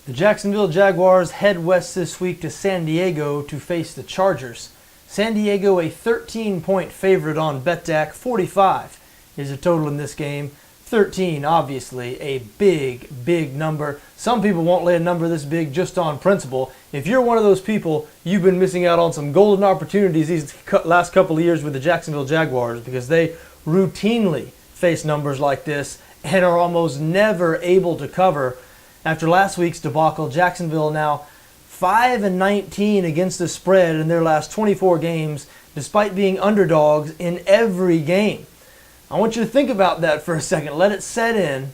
The Jacksonville Jaguars head west this week to San Diego to face the Chargers. San Diego a 13-point favorite on BETDAQ. 45 is the total in this game. 13, obviously, a big number. Some people won't lay a number this big just on principle. If you're one of those people, you've been missing out on some golden opportunities these last couple of years with the Jacksonville Jaguars, because they routinely face numbers like this and are almost never able to cover. After last week's debacle, Jacksonville now 5-19 against the spread in their last 24 games, despite being underdogs in every game. I want you to think about that for a second. Let it set in.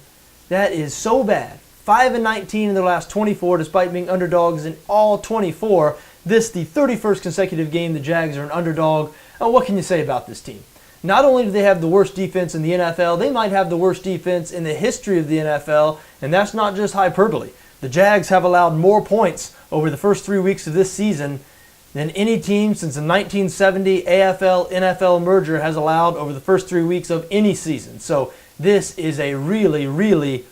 That is so bad. 5-19 in their last 24, despite being underdogs in all 24. This the 31st consecutive game the Jags are an underdog. And what can you say about this team? Not only do they have the worst defense in the NFL, they might have the worst defense in the history of the NFL, and that's not just hyperbole. The Jags have allowed more points over the first 3 weeks of this season than any team since the 1970 AFL-NFL merger has allowed over the first 3 weeks of any season. So this is a really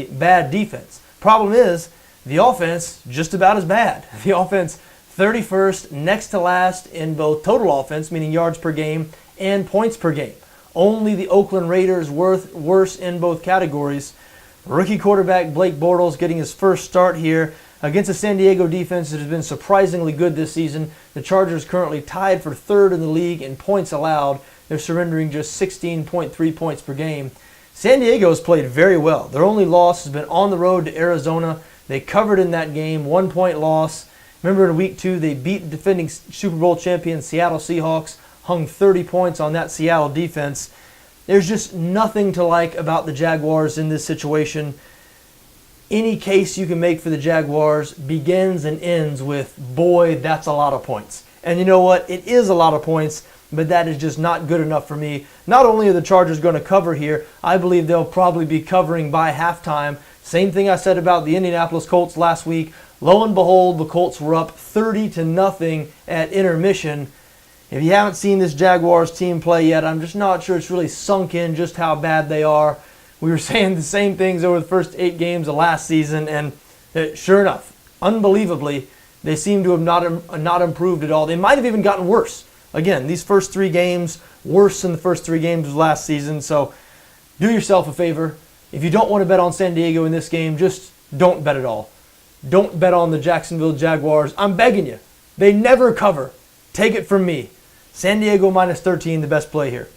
bad defense. Problem is, the offense just about as bad. The offense 31st, next to last in both total offense, meaning yards per game, and points per game. Only the Oakland Raiders worse in both categories. Rookie quarterback Blake Bortles getting his first start here against a San Diego defense that has been surprisingly good this season. The Chargers currently tied for third in the league in points allowed. They're surrendering just 16.3 points per game. San Diego has played very well. Their only loss has been on the road to Arizona. They covered in that game, 1-point loss. Remember in week 2 they beat defending Super Bowl champion Seattle Seahawks, hung 30 points on that Seattle defense. There's just nothing to like about the Jaguars in this situation. Any case you can make for the Jaguars begins and ends with, boy, that's a lot of points. And you know what? It is a lot of points, but that is just not good enough for me. Not only are the Chargers going to cover here, I believe they'll probably be covering by halftime. Same thing I said about the Indianapolis Colts last week. Lo and behold, the Colts were up 30-0 at intermission. If you haven't seen this Jaguars team play yet, I'm just not sure it's really sunk in just how bad they are. We were saying the same things over the first 8 games of last season, and sure enough, unbelievably, they seem to have not improved at all. They might have even gotten worse. Again, these first 3 games, worse than the first 3 games of last season. So do yourself a favor. If you don't want to bet on San Diego in this game, just don't bet at all. Don't bet on the Jacksonville Jaguars. I'm begging you. They never cover. Take it from me. San Diego -13, the best play here.